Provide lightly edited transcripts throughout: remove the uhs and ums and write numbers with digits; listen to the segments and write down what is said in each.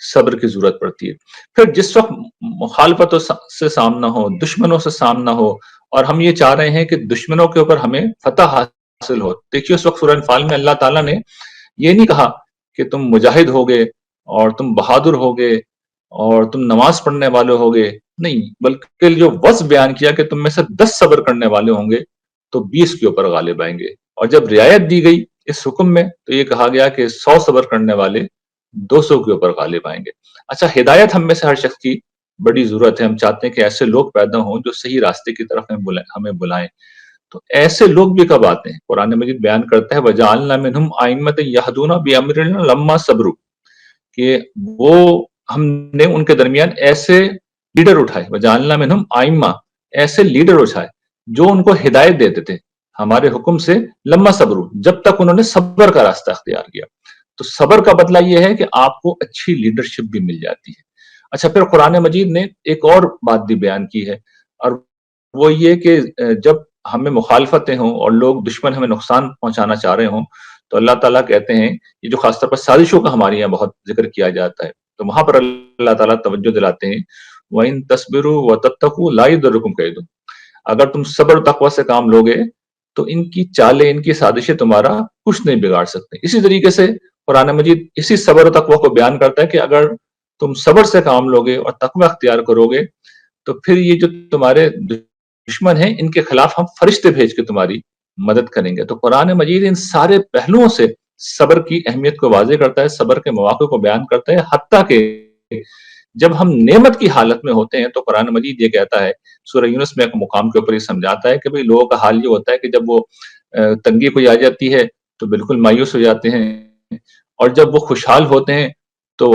صبر کی ضرورت پڑتی ہے. پھر جس وقت مخالفتوں سے سامنا ہو، دشمنوں سے سامنا ہو، اور ہم یہ چاہ رہے ہیں کہ دشمنوں کے اوپر ہمیں فتح حاصل ہو. دیکھیے اس وقت سورہ انفال میں اللہ تعالیٰ نے یہ نہیں کہا کہ تم مجاہد ہوگے اور تم بہادر ہوگے اور تم نماز پڑھنے والے ہوگے، نہیں، بلکہ جو وصف بیان کیا کہ تم میں سے 10 صبر کرنے والے ہوں گے تو 20 کے اوپر غالب آئیں گے. اور جب رعایت دی گئی اس حکم میں تو یہ کہا گیا کہ 100 صبر کرنے والے 200 کے اوپر غالب آئیں گے. اچھا، ہدایت ہم میں سے ہر شخص کی بڑی ضرورت ہے. ہم چاہتے ہیں کہ ایسے لوگ پیدا ہوں جو صحیح راستے کی طرف ہمیں بلائیں. تو ایسے لوگ بھی کب آتے ہیں؟ قرآن مجید بیان کرتا ہے وَجَعَلْنَا مِنْهُمْ أَئِمَّةً يَهْدُونَ بِأَمْرِنَا لَمَّا صَبَرُوا، کہ وہ ہم نے ان کے درمیان ایسے لیڈر اٹھائے، وَجَعَلْنَا مِنْهُمْ أَئِمَّةً، ایسے لیڈر اٹھائے جو ان کو ہدایت دیتے تھے ہمارے حکم سے، لما صبروا، جب تک انہوں نے صبر کا راستہ اختیار کیا. تو صبر کا بدلہ یہ ہے کہ آپ کو اچھی لیڈرشپ بھی مل جاتی ہے. اچھا، پھر قرآن مجید نے ایک اور بات بھی بیان کی ہے، اور وہ یہ کہ جب ہمیں مخالفتیں ہوں اور لوگ دشمن ہمیں نقصان پہنچانا چاہ رہے ہوں تو اللہ تعالیٰ کہتے ہیں، یہ جو خاص طور پر سازشوں کا ہمارے یہاں بہت ذکر کیا جاتا ہے، تو وہاں پر اللہ تعالیٰ توجہ دلاتے ہیں وَإِن تَصْبِرُوا وَتَتَّقُوا لَا يَضُرُّكُمْ كَيْدُهُمْ، اگر تم صبر تقوی سے کام لوگے تو ان کی چالیں، ان کی سازشیں تمہارا کچھ نہیں بگاڑ سکتے. اسی طریقے سے قرآن مجید اسی صبر و تقوی کو بیان کرتا ہے کہ اگر تم صبر سے کام لوگے اور تقوی اختیار کرو گے تو پھر یہ جو تمہارے دشمن ہیں ان کے خلاف ہم فرشتے بھیج کے تمہاری مدد کریں گے. تو قرآن مجید ان سارے پہلوؤں سے صبر کی اہمیت کو واضح کرتا ہے، صبر کے مواقع کو بیان کرتا ہے. حتیٰ کہ جب ہم نعمت کی حالت میں ہوتے ہیں تو قرآن مجید یہ کہتا ہے، سورہ یونس میں ایک مقام کے اوپر یہ سمجھاتا ہے کہ بھئی لوگوں کا حال یہ ہوتا ہے کہ جب وہ تنگی کوئی آ جاتی ہے تو بالکل مایوس ہو جاتے ہیں، اور جب وہ خوشحال ہوتے ہیں تو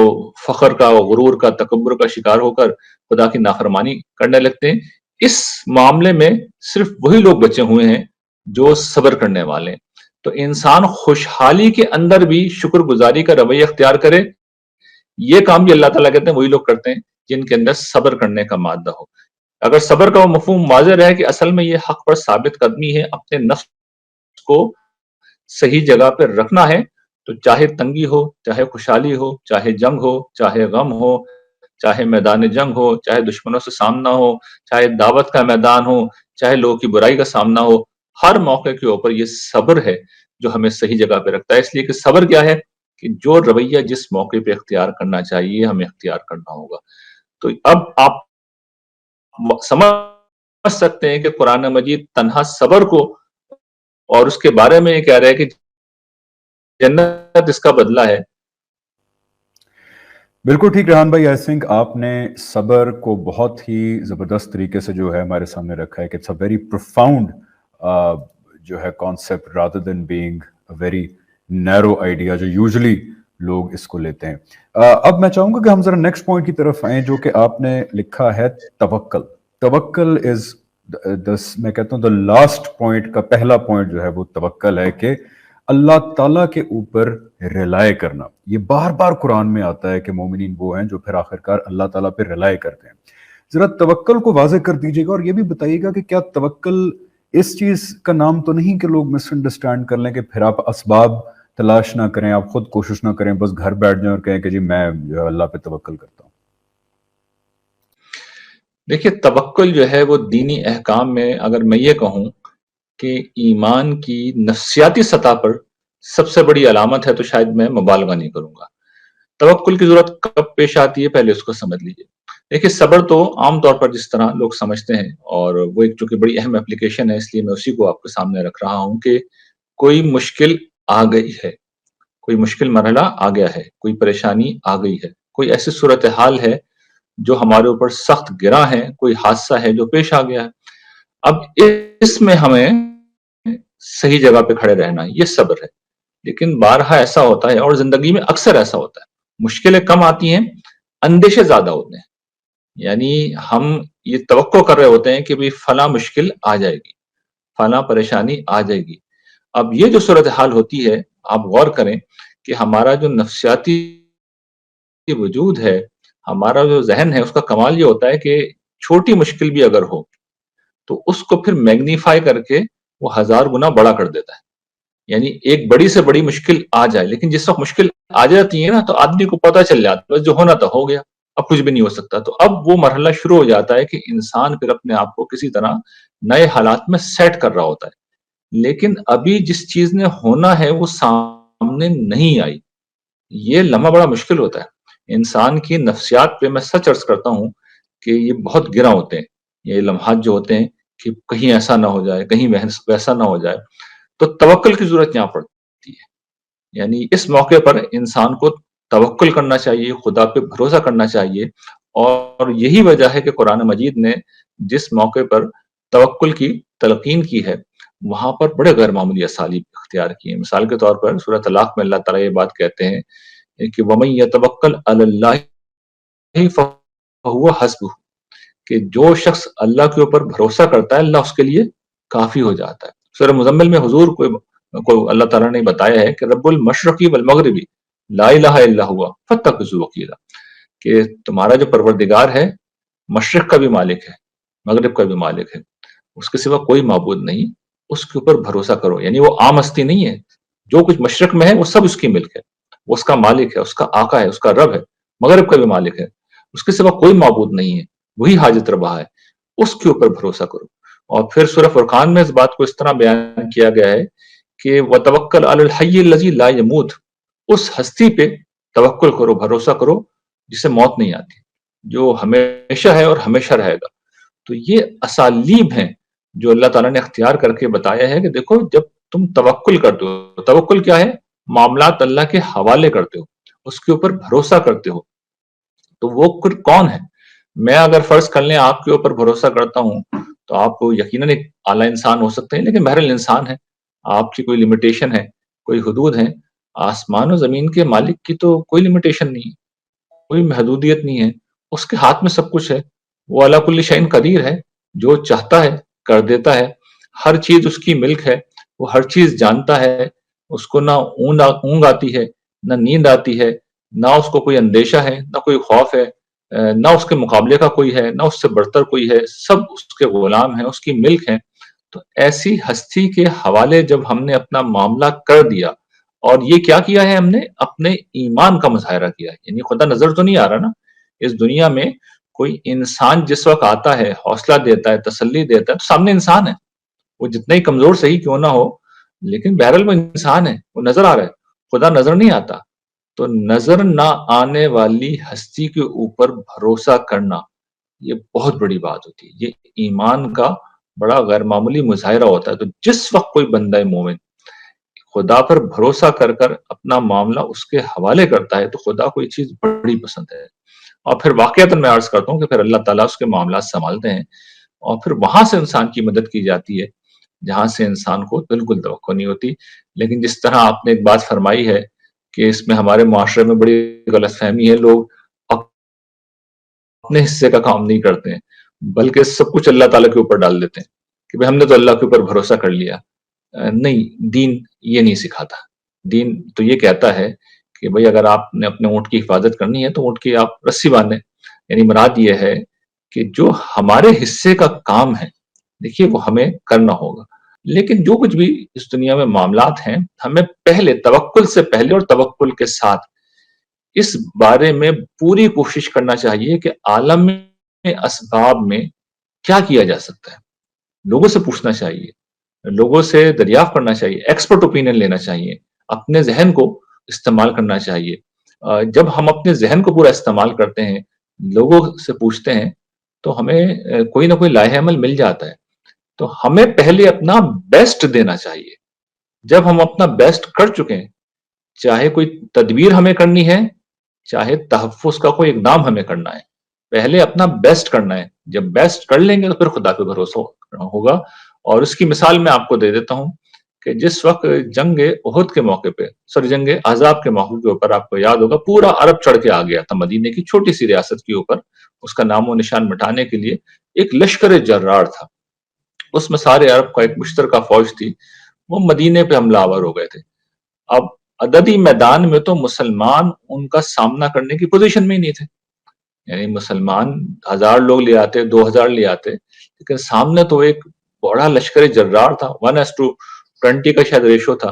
فخر کا، غرور کا، تکبر کا شکار ہو کر خدا کی نافرمانی کرنے لگتے ہیں. اس معاملے میں صرف وہی لوگ بچے ہوئے ہیں جو صبر کرنے والے ہیں. تو انسان خوشحالی کے اندر بھی شکر گزاری کا رویہ اختیار کرے، یہ کام بھی اللہ تعالیٰ کہتے ہیں وہی لوگ کرتے ہیں جن کے اندر صبر کرنے کا مادہ ہو. اگر صبر کا وہ مفہوم واضح رہے کہ اصل میں یہ حق پر ثابت قدمی ہے، اپنے نفس کو صحیح جگہ پہ رکھنا ہے، تو چاہے تنگی ہو، چاہے خوشحالی ہو، چاہے جنگ ہو، چاہے غم ہو، چاہے میدان جنگ ہو، چاہے دشمنوں سے سامنا ہو، چاہے دعوت کا میدان ہو، چاہے لوگوں کی برائی کا سامنا ہو، ہر موقع کے اوپر یہ صبر ہے جو ہمیں صحیح جگہ پہ رکھتا ہے. اس لیے کہ صبر کیا ہے کہ جو رویہ جس موقع پہ اختیار کرنا چاہیے ہمیں اختیار کرنا ہوگا. تو اب آپ سمجھ سکتے ہیں کہ قرآن مجید تنہا صبر کو اور اس کے بارے میں یہ کہہ رہا ہے کہ جنت اس کا بدلہ ہے. بالکل ٹھیک ریحان بھائی، آئی تھنک آپ نے صبر کو بہت ہی زبردست طریقے سے جو ہے ہمارے سامنے رکھا ہے کہ اٹس اے ویری پروفاؤنڈ جو ہے concept rather than being a very narrow idea جو یوزلی لوگ اس کو لیتے ہیں. اب میں چاہوں گا کہ ہم ذرا نیکسٹ پوائنٹ کی طرف آئیں جو کہ آپ نے لکھا ہے توکل. توکل از میں کہتا ہوں دا لاسٹ پوائنٹ کا پہلا پوائنٹ جو ہے وہ توکل ہے کہ اللہ تعالیٰ کے اوپر ریلائے کرنا. یہ بار بار قرآن میں آتا ہے کہ مومنین وہ ہیں جو پھر آخرکار اللہ تعالیٰ پہ ریلائے کرتے ہیں. ذرا توکل کو واضح کر دیجیے گا اور یہ بھی بتائیے گا کہ کیا توکل اس چیز کا نام تو نہیں کہ لوگ مس انڈرسٹینڈ کر لیں کہ پھر آپ اسباب تلاش نہ کریں، آپ خود کوشش نہ کریں، بس گھر بیٹھ جائیں اور کہیں کہ جی میں جو ہے اللہ پہ توکل کرتا ہوں. دیکھیے، توکل جو ہے وہ دینی احکام میں اگر میں یہ کہوں کہ ایمان کی نفسیاتی سطح پر سب سے بڑی علامت ہے تو شاید میں مبالغہ نہیں کروں گا. توکل کی ضرورت کب پیش آتی ہے پہلے اس کو سمجھ لیجئے. دیکھیے، صبر تو عام طور پر جس طرح لوگ سمجھتے ہیں، اور وہ ایک چونکہ بڑی اہم اپلیکیشن ہے اس لیے میں اسی کو آپ کے سامنے رکھ رہا ہوں کہ کوئی مشکل آ گئی ہے، کوئی مشکل مرحلہ آ گیا ہے، کوئی پریشانی آ گئی ہے، کوئی ایسی صورتحال ہے جو ہمارے اوپر سخت گراں ہے، کوئی حادثہ ہے جو پیش آ گیا ہے. اب اس میں ہمیں صحیح جگہ پہ کھڑے رہنا یہ صبر ہے. لیکن بارہا ایسا ہوتا ہے اور زندگی میں اکثر ایسا ہوتا ہے، مشکلیں کم آتی ہیں، اندیشے زیادہ ہوتے ہیں. یعنی ہم یہ توقع کر رہے ہوتے ہیں کہ بھی فلاں مشکل آ جائے گی، فلاں پریشانی آ جائے گی. اب یہ جو صورتحال ہوتی ہے، آپ غور کریں کہ ہمارا جو نفسیاتی وجود ہے، ہمارا جو ذہن ہے، اس کا کمال یہ ہوتا ہے کہ چھوٹی مشکل بھی اگر ہو تو اس کو پھر میگنیفائی کر کے وہ 1000 گنا بڑا کر دیتا ہے. یعنی ایک بڑی سے بڑی مشکل آ جائے، لیکن جس وقت مشکل آ جاتی ہے نا تو آدمی کو پتہ چل جاتا ہے بس جو ہونا تھا ہو گیا، اب کچھ بھی نہیں ہو سکتا. تو اب وہ مرحلہ شروع ہو جاتا ہے کہ انسان پھر اپنے آپ کو کسی طرح نئے حالات میں سیٹ کر رہا ہوتا ہے. لیکن ابھی جس چیز نے ہونا ہے وہ سامنے نہیں آئی، یہ لمحہ بڑا مشکل ہوتا ہے. انسان کی نفسیات پہ میں سچ عرض کرتا ہوں کہ یہ بہت گرا ہوتے ہیں یہ لمحات جو ہوتے ہیں کہ کہیں ایسا نہ ہو جائے، کہیں ویسا نہ ہو جائے. تو توکل کی ضرورت یہاں پڑتی ہے. یعنی اس موقع پر انسان کو توکل کرنا چاہیے، خدا پہ بھروسہ کرنا چاہیے. اور یہی وجہ ہے کہ قرآن مجید نے جس موقع پر توکل کی تلقین کی ہے وہاں پر بڑے غیر معمولی اسالیب اختیار کی ہیں. مثال کے طور پر سورہ طلاق میں اللہ تعالیٰ یہ بات کہتے ہیں کہ وَمَن يَتَوَکَّلْ عَلَى اللَّهِ فَهُوَ حَسْبُهُ، کہ جو شخص اللہ کے اوپر بھروسہ کرتا ہے اللہ اس کے لیے کافی ہو جاتا ہے. سورہ مزمل میں حضور کو اللہ تعالیٰ نے بتایا ہے کہ رب المشرقی والمغربی لا الہ الا ہوا فاتخذوہ وکیلا، کہ تمہارا جو پروردگار ہے مشرق کا بھی مالک ہے مغرب کا بھی مالک ہے، اس کے سوا کوئی معبود نہیں، اس کے اوپر بھروسہ کرو. یعنی وہ عام ہستی نہیں ہے، جو کچھ مشرق میں ہے وہ سب اس کی ملک ہے، وہ اس کا مالک ہے، اس کا آقا ہے، اس کا رب ہے. مغرب کا بھی مالک ہے، اس کے سوا کوئی معبود نہیں ہے، وہی حاجت روا ہے، اس کے اوپر بھروسہ کرو. اور پھر سورہ فرقان میں اس بات کو اس طرح بیان کیا گیا ہے کہ وَتَوَکَّلْ عَلَى الْحَيِّ الَّذِي لَا يَمُوتُ، اس ہستی پہ توکل کرو، بھروسہ کرو جسے موت نہیں آتی، جو ہمیشہ ہے اور ہمیشہ رہے گا. تو یہ اسالیب ہیں جو اللہ تعالیٰ نے اختیار کر کے بتایا ہے کہ دیکھو جب تم توکل کرتے ہو، توکل کیا ہے؟ معاملات اللہ کے حوالے کرتے ہو، اس کے اوپر بھروسہ کرتے ہو. تو وہ کون ہے؟ میں اگر فرض کر لیں آپ کے اوپر بھروسہ کرتا ہوں تو آپ کو یقیناً ایک اعلیٰ انسان ہو سکتے ہیں، لیکن بہرحال انسان ہے، آپ کی کوئی لمیٹیشن ہے، کوئی حدود ہیں. آسمان و زمین کے مالک کی تو کوئی لمیٹیشن نہیں ہے، کوئی محدودیت نہیں ہے، اس کے ہاتھ میں سب کچھ ہے. وہ علی کل شیء قدیر ہے، جو چاہتا ہے کر دیتا ہے، ہر چیز اس کی ملک ہے، وہ ہر چیز جانتا ہے. اس کو نہ اونگ آتی ہے، نہ نیند آتی ہے، نہ اس کو کوئی اندیشہ ہے، نہ کوئی خوف ہے، نہ اس کے مقابلے کا کوئی ہے، نہ اس سے بڑھتر کوئی ہے، سب اس کے غلام ہیں، اس کی ملک ہیں. تو ایسی ہستی کے حوالے جب ہم نے اپنا معاملہ کر دیا، اور یہ کیا کیا ہے، ہم نے اپنے ایمان کا مظاہرہ کیا ہے. یعنی خدا نظر تو نہیں آ رہا نا. اس دنیا میں کوئی انسان جس وقت آتا ہے، حوصلہ دیتا ہے، تسلی دیتا ہے، تو سامنے انسان ہے، وہ جتنا ہی کمزور صحیح کیوں نہ ہو، لیکن بہرحال وہ انسان ہے، وہ نظر آ رہا ہے. خدا نظر نہیں آتا. تو نظر نہ آنے والی ہستی کے اوپر بھروسہ کرنا یہ بہت بڑی بات ہوتی ہے. یہ ایمان کا بڑا غیر معمولی مظاہرہ ہوتا ہے. تو جس وقت کوئی بندہ مومن خدا پر بھروسہ کر کر اپنا معاملہ اس کے حوالے کرتا ہے تو خدا کو یہ چیز بڑی پسند ہے. اور پھر واقعتاً میں عرض کرتا ہوں کہ پھر اللہ تعالیٰ اس کے معاملات سنبھالتے ہیں، اور پھر وہاں سے انسان کی مدد کی جاتی ہے جہاں سے انسان کو بالکل توقع نہیں ہوتی. لیکن جس طرح آپ نے ایک بات فرمائی ہے کہ اس میں ہمارے معاشرے میں بڑی غلط فہمی ہے، لوگ اپنے حصے کا کام نہیں کرتے ہیں بلکہ سب کچھ اللہ تعالیٰ کے اوپر ڈال دیتے ہیں کہ بھئی ہم نے تو اللہ کے اوپر بھروسہ کر لیا. نہیں، دین یہ نہیں سکھاتا. دین تو یہ کہتا ہے کہ بھئی اگر آپ نے اپنے اونٹ کی حفاظت کرنی ہے تو اونٹ کی آپ رسی باندھیں. یعنی مراد یہ ہے کہ جو ہمارے حصے کا کام ہے دیکھیے وہ ہمیں کرنا ہوگا. لیکن جو کچھ بھی اس دنیا میں معاملات ہیں ہمیں پہلے توکل سے پہلے اور توکل کے ساتھ اس بارے میں پوری کوشش کرنا چاہیے کہ عالم اسباب میں کیا کیا جا سکتا ہے. لوگوں سے پوچھنا چاہیے، لوگوں سے دریافت کرنا چاہیے، ایکسپرٹ اوپینین لینا چاہیے، اپنے ذہن کو استعمال کرنا چاہیے. جب ہم اپنے ذہن کو پورا استعمال کرتے ہیں، لوگوں سے پوچھتے ہیں تو ہمیں کوئی نہ کوئی لائحہ عمل مل جاتا ہے. تو ہمیں پہلے اپنا بیسٹ دینا چاہیے. جب ہم اپنا بیسٹ کر چکے ہیں، چاہے کوئی تدبیر ہمیں کرنی ہے، چاہے تحفظ کا کوئی اقدام ہمیں کرنا ہے، پہلے اپنا بیسٹ کرنا ہے. جب بیسٹ کر لیں گے تو پھر خدا پہ بھروسہ ہوگا. اور اس کی مثال میں آپ کو دے دیتا ہوں کہ جس وقت جنگ احد کے موقع پہ جنگ احزاب کے موقع کے اوپر آپ کو یاد ہوگا پورا عرب چڑھ کے آ گیا تھا مدینے کی چھوٹی سی ریاست کے اوپر، اس کا نام و نشان مٹانے کے لیے ایک لشکر جرار تھا. اس میں سارے عرب کا ایک مشترکہ فوج تھی، وہ مدینے پہ حملہ آور ہو گئے تھے. اب عددی میدان میں تو مسلمان ان کا سامنا کرنے کی پوزیشن میں ہی نہیں تھے. یعنی مسلمان 1000 لوگ لے آتے، 2000 لے آتے، لیکن سامنے تو ایک بڑا لشکر جرار تھا. 1:20 کا شاید ریشو تھا.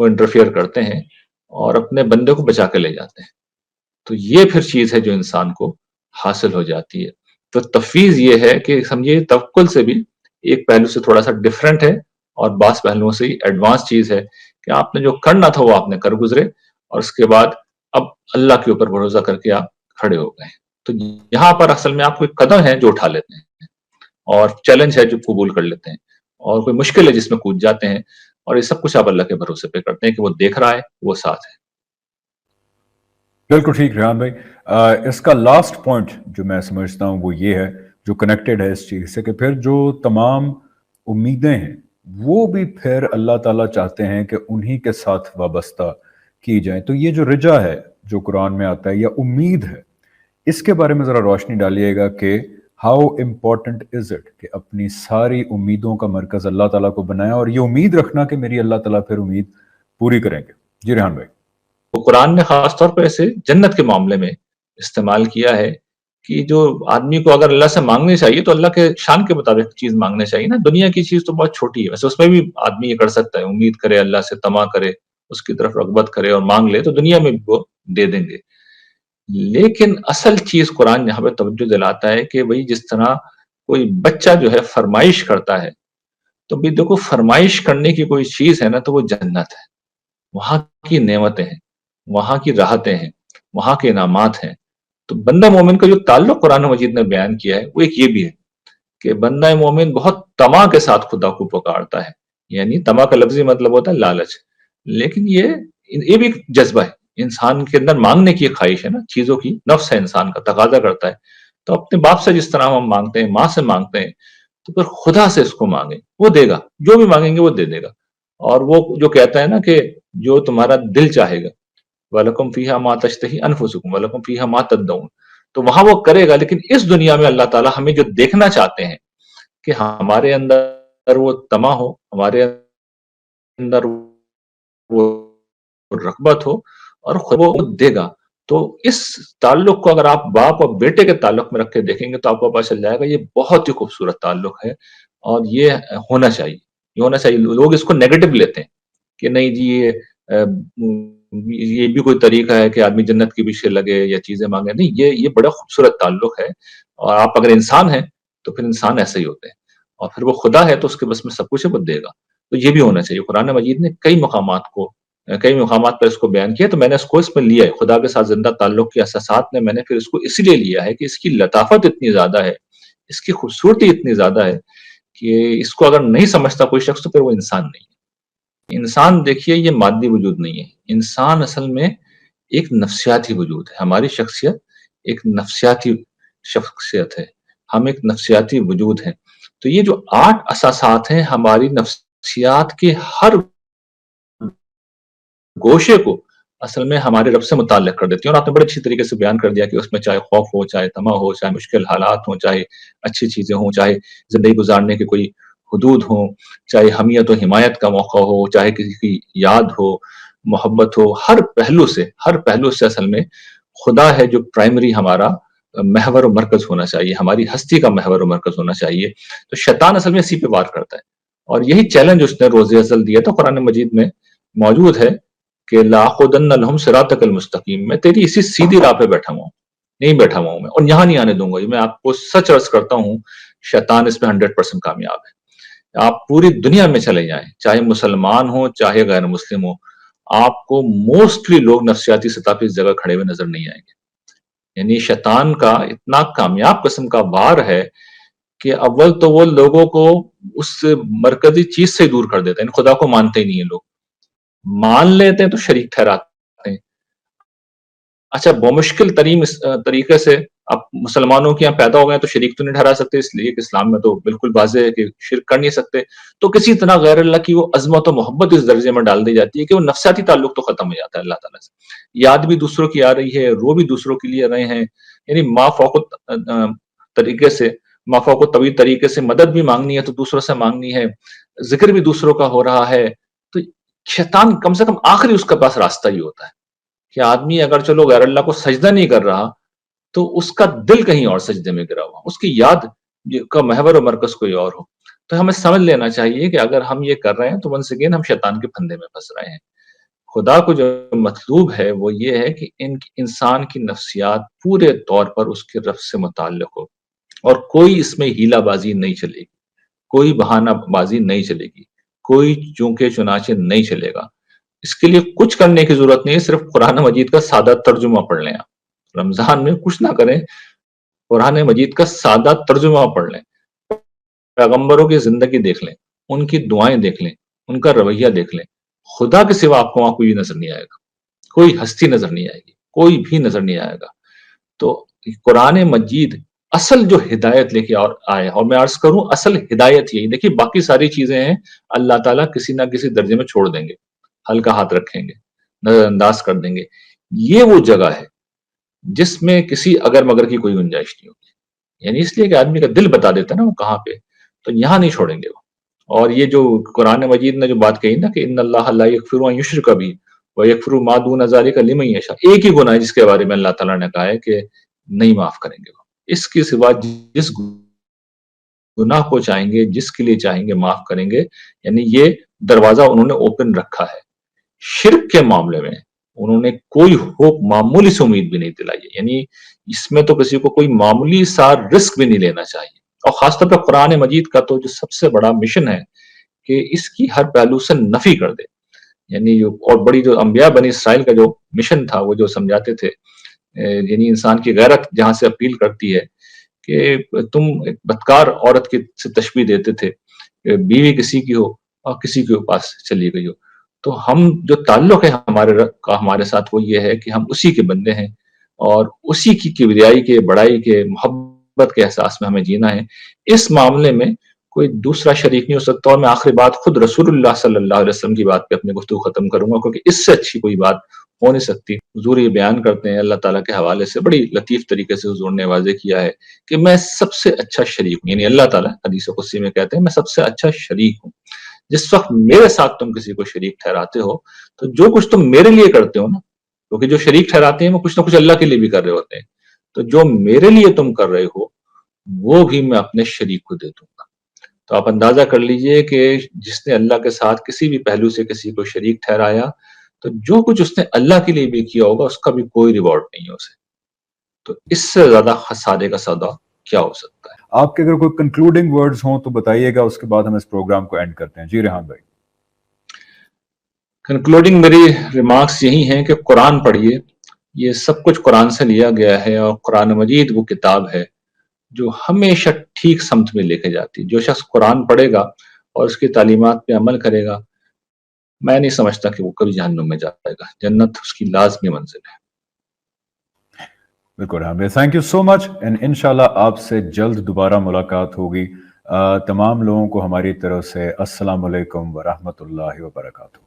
وہ انٹرفیئر کرتے ہیں اور اپنے بندے کو بچا کے لے جاتے ہیں. تو یہ پھر چیز ہے جو انسان کو حاصل ہو جاتی ہے. تو تفویض یہ ہے کہ سمجھیے توکل سے بھی ایک پہلو سے تھوڑا سا ڈفرینٹ ہے اور بعض پہلوؤں سے ایڈوانس چیز ہے کہ آپ نے جو کرنا تھا وہ آپ نے کر گزرے اور اس کے بعد اب اللہ کے اوپر بھروسہ کر کے آپ کھڑے ہو گئے. تو یہاں پر اصل میں آپ کوئی قدم ہے جو اٹھا لیتے ہیں اور چیلنج ہے جو قبول کر لیتے ہیں اور کوئی مشکل ہے جس میں کود جاتے ہیں اور یہ سب کچھ آپ اللہ کے بھروسے پہ کرتے ہیں کہ وہ دیکھ رہا ہے، وہ ساتھ ہے. بالکل ٹھیک ریحان بھائی. اس کا لاسٹ پوائنٹ جو میں سمجھتا ہوں وہ یہ ہے جو کنیکٹڈ ہے اس چیز سے کہ پھر جو تمام امیدیں ہیں وہ بھی پھر اللہ تعالیٰ چاہتے ہیں کہ انہی کے ساتھ وابستہ کی جائیں. تو یہ جو رجا ہے جو قرآن میں آتا ہے یا امید ہے، اس کے بارے میں ذرا روشنی ڈالیے گا کہ ہاؤ امپورٹنٹ از اٹ کہ اپنی ساری امیدوں کا مرکز اللہ تعالیٰ کو بنایا اور یہ امید رکھنا کہ میری اللہ تعالیٰ پھر امید پوری کریں گے. جی ریحان بھائی. تو قرآن نے خاص طور پہ اسے جنت کے معاملے میں استعمال کیا ہے کہ جو آدمی کو اگر اللہ سے مانگنی چاہیے تو اللہ کے شان کے مطابق چیز مانگنے چاہیے نا. دنیا کی چیز تو بہت چھوٹی ہے، ویسے اس میں بھی آدمی یہ کر سکتا ہے، امید کرے اللہ سے، طمع کرے، اس کی طرف رغبت کرے اور مانگ لے تو دنیا میں بھی وہ دے دیں گے. لیکن اصل چیز قرآن یہاں پہ توجہ دلاتا ہے کہ بھئی جس طرح کوئی بچہ جو ہے فرمائش کرتا ہے تو بھی دیکھو فرمائش کرنے کی کوئی چیز ہے نا تو وہ جنت ہے، وہاں کی نعمتیں ہیں، وہاں کی راحتیں ہیں، وہاں کے انعامات ہیں. تو بندہ مومن کا جو تعلق قرآن مجید نے بیان کیا ہے وہ ایک یہ بھی ہے کہ بندہ مومن بہت طمع کے ساتھ خدا کو پکارتا ہے. یعنی طمع کا لفظی مطلب ہوتا ہے لالچ، لیکن یہ بھی ایک جذبہ ہے، انسان کے اندر مانگنے کی ایک خواہش ہے نا، چیزوں کی نفس ہے، انسان کا تقاضا کرتا ہے. تو اپنے باپ سے جس طرح ہم مانگتے ہیں، ماں سے مانگتے ہیں، تو پھر خدا سے اس کو مانگیں، وہ دے گا، جو بھی مانگیں گے وہ دے دے گا. اور وہ جو کہتا ہے نا کہ جو تمہارا دل چاہے گا، وَلَكُمْ فِيهَا مَا تَشْتَهِي أَنفُسُكُمْ وَلَكُمْ فِيهَا مَا تَدَّعُونَ. تو وہاں وہ کرے گا. لیکن اس دنیا میں اللہ تعالیٰ ہمیں جو دیکھنا چاہتے ہیں کہ ہمارے اندر وہ طمع ہو، ہمارے اندر وہ رغبت ہو اور خود وہ دے گا. تو اس تعلق کو اگر آپ باپ اور بیٹے کے تعلق میں رکھ کے دیکھیں گے تو آپ کو پتہ چل جائے گا یہ بہت ہی خوبصورت تعلق ہے اور یہ ہونا چاہیے. یہ ہونا چاہیے. لوگ اس کو نیگیٹو لیتے ہیں کہ نہیں جی یہ بھی کوئی طریقہ ہے کہ آدمی جنت کے پیچھے لگے یا چیزیں مانگے. نہیں، یہ بڑا خوبصورت تعلق ہے اور آپ اگر انسان ہیں تو پھر انسان ایسے ہی ہوتے ہیں اور پھر وہ خدا ہے تو اس کے بس میں سب کچھ ہے، وہ دے گا. تو یہ بھی ہونا چاہیے. قرآن مجید نے کئی مقامات پر اس کو بیان کیا. تو میں نے اس کو اس میں لیا ہے، خدا کے ساتھ زندہ تعلق کے اساسات میں نے پھر اس کو اس لیے لیا ہے کہ اس کی لطافت اتنی زیادہ ہے، اس کی خوبصورتی اتنی زیادہ ہے کہ اس کو اگر نہیں سمجھتا کوئی شخص تو پھر وہ انسان نہیں ہے. انسان دیکھیے یہ مادی وجود نہیں ہے، انسان اصل میں ایک نفسیاتی وجود ہے. ہماری شخصیت ایک نفسیاتی شخصیت ہے، ہم ایک نفسیاتی وجود ہیں. تو یہ جو 8 اساسات ہیں ہماری نفسیات کے ہر گوشے کو اصل میں ہمارے رب سے متعلق کر دیتی ہیں. اور آپ نے بڑے اچھی طریقے سے بیان کر دیا کہ اس میں چاہے خوف ہو، چاہے طمع ہو، چاہے مشکل حالات ہوں، چاہے اچھی چیزیں ہوں، چاہے زندگی گزارنے کے کوئی حدود ہوں، چاہے حمیت و حمایت کا موقع ہو، چاہے کسی کی یاد ہو، محبت ہو، ہر پہلو سے اصل میں خدا ہے جو پرائمری ہمارا محور و مرکز ہونا چاہیے، ہماری ہستی کا محور و مرکز ہونا چاہیے. تو شیطان اصل میں اسی پہ وار کرتا ہے اور یہی چیلنج اس نے روز ازل دیا تھا. قرآن مجید میں موجود ہے کہ لَأَقْعُدَنَّ لَهُمْ صِرَاطَكَ الْمُسْتَقِيمَ، میں تیری اسی سیدھی راہ پہ بیٹھا ہوا ہوں، نہیں بیٹھا ہوا ہوں میں اور یہاں نہیں آنے دوں گا. میں آپ کو سچ عرض کرتا ہوں شیطان اس میں 100% کامیاب ہے. آپ پوری دنیا میں چلے جائیں، چاہے مسلمان ہوں چاہے غیر مسلم ہوں، آپ کو موسٹلی لوگ نفسیاتی سطح پہ اس جگہ کھڑے ہوئے نظر نہیں آئیں گے. یعنی شیطان کا اتنا کامیاب قسم کا وار ہے کہ اول تو وہ لوگوں کو اس مرکزی چیز سے دور کر دیتے ہیں. خدا کو مانتے ہی نہیں ہیں لوگ، مان لیتے ہیں تو شریک ٹھہراتے ہیں. اچھا بمشکل ترین طریقے سے آپ مسلمانوں کے یہاں پیدا ہو گئے تو شریک تو نہیں ٹھہرا سکتے، اس لیے کہ اسلام میں تو بالکل واضح ہے کہ شرک کر نہیں سکتے. تو کسی طرح غیر اللہ کی وہ عظمت و محبت اس درجے میں ڈال دی جاتی ہے کہ وہ نفسیاتی تعلق تو ختم ہو جاتا ہے اللہ تعالیٰ سے. یاد بھی دوسروں کی آ رہی ہے، رو بھی دوسروں کے لیے رہے ہیں. یعنی ما فوق طریقے سے، ما فوق طویل طریقے سے مدد بھی مانگنی ہے تو دوسروں سے مانگنی ہے، ذکر بھی دوسروں کا ہو رہا ہے. تو شیطان کم سے کم آخری اس کے پاس راستہ ہی ہوتا ہے کہ آدمی اگر چلو غیر اللہ کو سجدہ نہیں کر رہا تو اس کا دل کہیں اور سجدے میں گرا ہوا، اس کی یاد کا محور و مرکز کوئی اور ہو. تو ہمیں سمجھ لینا چاہیے کہ اگر ہم یہ کر رہے ہیں تو ونس اگین ہم شیطان کے پھندے میں پھنس رہے ہیں. خدا کو جو مطلوب ہے وہ یہ ہے کہ انسان کی نفسیات پورے طور پر اس کے رب سے متعلق ہو، اور کوئی اس میں ہیلا بازی نہیں چلے گی، کوئی بہانہ بازی نہیں چلے گی، کوئی چونکہ چنانچہ نہیں چلے گا۔ اس کے لیے کچھ کرنے کی ضرورت نہیں ہے، صرف قرآن مجید کا سادہ ترجمہ پڑھ لیں آپ۔ رمضان میں کچھ نہ کریں، قرآن مجید کا سادہ ترجمہ پڑھ لیں، پیغمبروں کی زندگی دیکھ لیں، ان کی دعائیں دیکھ لیں، ان کا رویہ دیکھ لیں، خدا کے سوا آپ کو وہاں کوئی نظر نہیں آئے گا، کوئی ہستی نظر نہیں آئے گی، کوئی بھی نظر نہیں آئے گا۔ تو قرآن مجید اصل جو ہدایت لے کے آئے، اور میں عرض کروں اصل ہدایت یہی، دیکھیے باقی ساری چیزیں ہیں اللہ تعالیٰ کسی نہ کسی درجے میں چھوڑ دیں گے، ہلکا ہاتھ رکھیں گے، نظر انداز کر دیں گے۔ یہ وہ جگہ ہے جس میں کسی اگر مگر کی کوئی گنجائش نہیں ہوگی، یعنی اس لیے کہ آدمی کا دل بتا دیتا ہے نا وہ کہاں پہ، تو یہاں نہیں چھوڑیں گے وہ۔ اور یہ جو قرآن مجید نے جو بات کہی نا کہ ان اللہ لا یغفر ان یشرک بہ ویغفر ما دون ذلک لمن یشاء، ایک ہی گناہ ہے جس کے بارے میں اللہ تعالیٰ نے کہا ہے کہ نہیں معاف کریں گے وہ، اس کے سوا جس گناہ کو چاہیں گے، جس کے لیے چاہیں گے معاف کریں گے، یعنی یہ دروازہ انہوں نے اوپن رکھا ہے۔ شرک کے معاملے میں انہوں نے کوئی ہوپ معمولی سے امید بھی نہیں دلائی ہے، یعنی اس میں تو کسی کو کوئی معمولی سا رسک بھی نہیں لینا چاہیے۔ اور خاص طور پہ قرآن مجید کا تو جو سب سے بڑا مشن ہے کہ اس کی ہر پہلو سے نفی کر دے، یعنی اور بڑی جو انبیاء بنی اسرائیل کا جو مشن تھا وہ جو سمجھاتے تھے، یعنی انسان کی غیرت جہاں سے اپیل کرتی ہے کہ تم ایک بدکار عورت کی سے تشبیہ دیتے تھے کہ بیوی کسی کی ہو اور کسی کے پاس چلی گئی ہو، تو ہم جو تعلق ہے ہمارے رب کا ہمارے ساتھ وہ یہ ہے کہ ہم اسی کے بندے ہیں، اور اسی کی کبریائی کے، بڑائی کے، محبت کے احساس میں ہمیں جینا ہے۔ اس معاملے میں کوئی دوسرا شریک نہیں ہو سکتا۔ اور میں آخری بات خود رسول اللہ صلی اللہ علیہ وسلم کی بات پہ اپنی گفتگو ختم کروں گا، کیونکہ اس سے اچھی کوئی بات ہو نہیں سکتی۔ حضور یہ بیان کرتے ہیں اللہ تعالیٰ کے حوالے سے، بڑی لطیف طریقے سے حضور نے واضح کیا ہے کہ میں سب سے اچھا شریک ہوں، یعنی اللہ تعالیٰ حدیث قدسی میں کہتے ہیں میں سب سے اچھا شریک ہوں۔ جس وقت میرے ساتھ تم کسی کو شریک ٹھہراتے ہو تو جو کچھ تم میرے لیے کرتے ہو نا، کیونکہ جو شریک ٹھہراتے ہیں وہ کچھ نہ کچھ اللہ کے لیے بھی کر رہے ہوتے ہیں، تو جو میرے لیے تم کر رہے ہو وہ بھی میں اپنے شریک کو دے دوں گا۔ تو آپ اندازہ کر لیجئے کہ جس نے اللہ کے ساتھ کسی بھی پہلو سے کسی کو شریک ٹھہرایا تو جو کچھ اس نے اللہ کے لیے بھی کیا ہوگا اس کا بھی کوئی ریوارڈ نہیں ہے اسے۔ تو اس سے زیادہ سادے کا سودا کیا ہو سکتا ہے؟ آپ کے اگر کوئی کنکلوڈنگ ورڈز ہوں تو بتائیے گا، اس کے بعد ہم اس پروگرام کو اینڈ کرتے ہیں۔ جی ریحان بھائی۔ کنکلوڈنگ میری ریمارکس یہی ہیں کہ قرآن پڑھیے، یہ سب کچھ قرآن سے لیا گیا ہے، اور قرآن مجید وہ کتاب ہے جو ہمیشہ ٹھیک سمت میں لے کے جاتی ہے۔ جو شخص قرآن پڑھے گا اور اس کی تعلیمات پہ عمل کرے گا، میں نہیں سمجھتا کہ وہ کبھی جہنم میں جائے گا، جنت اس کی لازمی منزل ہے۔ بالکل ریحان بھائی، thank you so much, and انشاءاللہ آپ سے جلد دوبارہ ملاقات ہوگی۔ تمام لوگوں کو ہماری طرف سے السلام علیکم ورحمۃ اللہ وبرکاتہ۔